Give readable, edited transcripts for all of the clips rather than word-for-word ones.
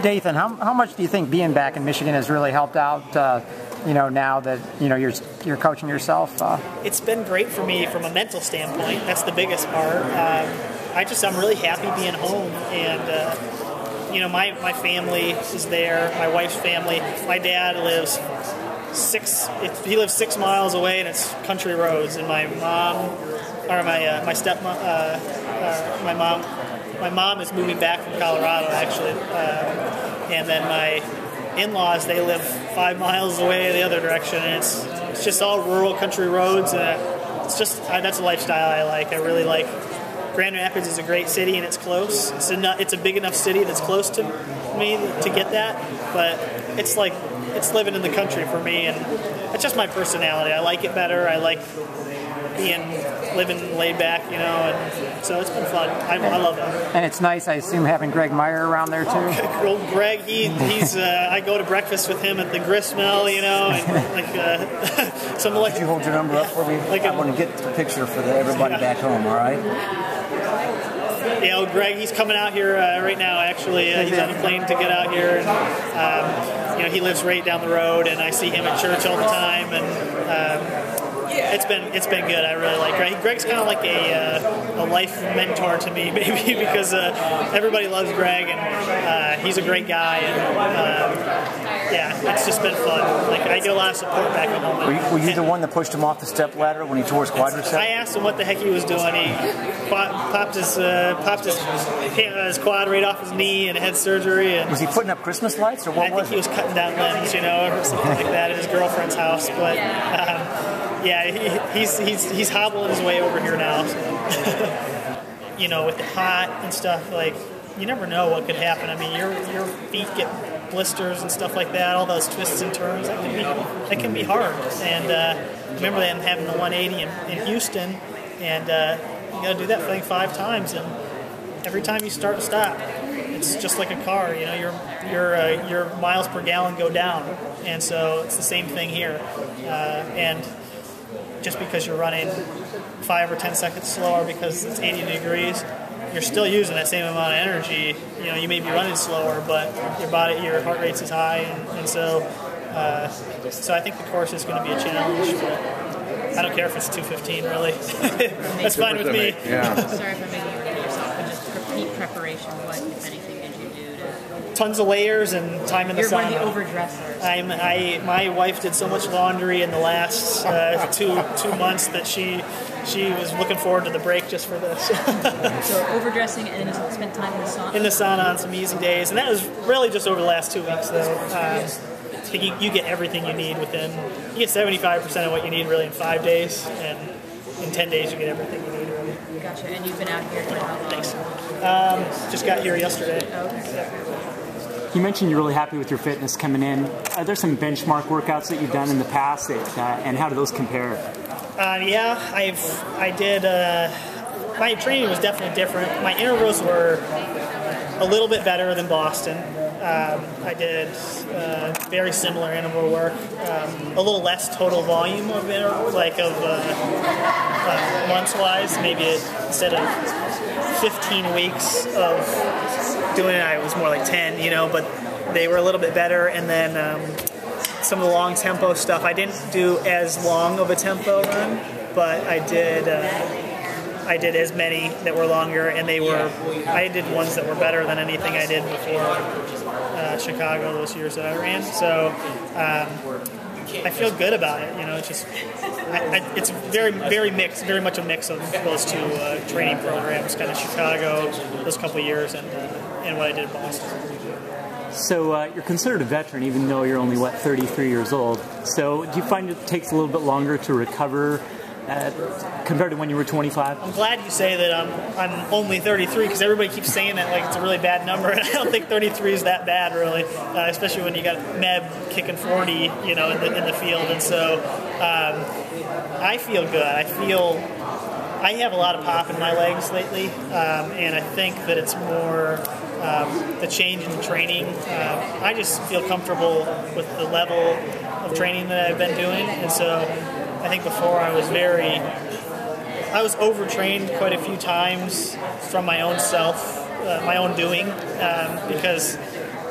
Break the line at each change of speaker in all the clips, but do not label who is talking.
Dathan, how much do you think being back in Michigan has really helped out? Now that you're coaching yourself.
It's been great for me from a mental standpoint. That's the biggest part. I'm really happy being home, and my family is there. My wife's family. My dad lives 6 miles away, and it's country roads. And my mom, or my stepmom, my mom is moving back from Colorado actually, and then my in-laws, they live 5 miles away the other direction, and it's just all rural country roads, and that's a lifestyle I like. I really like. Grand Rapids is a great city, and it's close. It's a big enough city that's close to me to get that, but it's living in the country for me, and it's just my personality. I like it better. I like living laid back, and so it's been fun. I love it.
And it's nice, I assume, having Greg Meyer around there too.
Old Greg, he's I go to breakfast with him at the gristmill, and some
Could you hold your number up for me? I want to get the picture for everybody back home. All right.
Yeah, Greg, he's coming out here right now. Actually, he's on a plane to get out here, and he lives right down the road, and I see him at church all the time, and. It's been good. I really like Greg. Greg's kind of like a life mentor to me, maybe, because everybody loves Greg, and he's a great guy, and it's just been fun. I get a lot of support back at home.
Were you the one that pushed him off the step ladder when he tore his quadricep?
I asked him what the heck he was doing. He popped his quad right off his knee and had surgery. And
was he putting up Christmas lights, or what?
I think he was cutting down limbs, or something like that at his girlfriend's house, but. He's hobbling his way over here now. So. With the hot and stuff, you never know what could happen. I mean, your feet get blisters and stuff like that. All those twists and turns, that can be hard. And remember them having the 180 in Houston, and you got to do that thing 5 times, and every time you start and stop, it's just like a car. Your miles per gallon go down, and so it's the same thing here. And just because you're running 5 or 10 seconds slower because it's 80 degrees, you're still using that same amount of energy. You may be running slower, but your heart rate's is high, and so I think the course is going to be a challenge. But I don't care if it's 2:15, really. That's fine with me.
Yeah. Sorry if I'm making you repeat yourself, but just for peak preparation, what, if anything, did you do to...
Tons of layers and time in the sauna.
You're one of the overdressers.
My wife did so much laundry in the last 2 months that she was looking forward to the break just for this.
So overdressing, and then you spent time in the sauna? In the
sauna on some easy days, and that was really just over the last 2 weeks, though. You get everything you need within. You get 75% of what you need really in 5 days, and in 10 days you get everything you need. Really.
Gotcha. And you've been out here for how long?
Thanks. Just got here yesterday.
Okay.
You mentioned you're really happy with your fitness coming in. Are there some benchmark workouts that you've done in the past, and how do those compare?
I did. My training was definitely different. My intervals were a little bit better than Boston. I did very similar interval work, a little less total volume of intervals, months-wise. Maybe instead of 15 weeks of doing it, I was more like 10, but they were a little bit better. And then some of the long tempo stuff, I didn't do as long of a tempo run, but I did as many that were longer, and I did ones that were better than anything I did before Chicago, those years that I ran. So I feel good about it. It's just it's very mixed, very much a mix of those two training programs, kind of Chicago, those couple of years, and what I did in Boston.
So you're considered a veteran, even though you're only 33 years old. So do you find it takes a little bit longer to recover compared to when you were 25?
I'm glad you say that I'm only 33, because everybody keeps saying that like it's a really bad number, and I don't think 33 is that bad, really, especially when you got Meb kicking 40, in the field. And so I feel good. I have a lot of pop in my legs lately, and I think that it's more the change in the training. I just feel comfortable with the level of training that I've been doing, and so I think before I was overtrained quite a few times from my own self, my own doing, because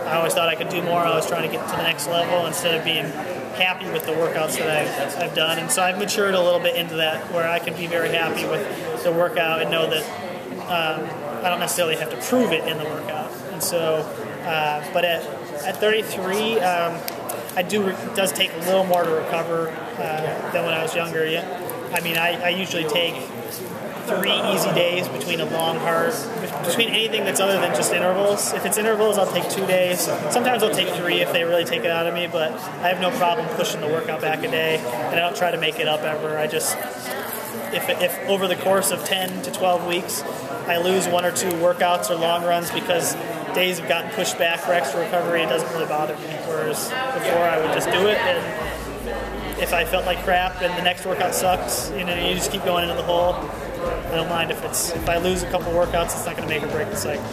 I always thought I could do more. I was trying to get to the next level instead of being happy with the workouts that I've done. And so I've matured a little bit into that, where I can be very happy with the workout and know that I don't necessarily have to prove it in the workout. And so, but at 33, it does take a little more to recover than when I was younger. Yeah. I mean, I usually take 3 easy days between a long, hard, between anything that's other than just intervals. If it's intervals, I'll take 2 days. Sometimes I'll take 3 if they really take it out of me, but I have no problem pushing the workout back a day, and I don't try to make it up ever. I just, if over the course of 10 to 12 weeks, I lose 1 or 2 workouts or long runs because days have gotten pushed back for extra recovery, it doesn't really bother me. Whereas before, I would just do it, and if I felt like crap and the next workout sucks, you just keep going into the hole. I don't mind if I lose a couple workouts, it's not going to make or break the cycle.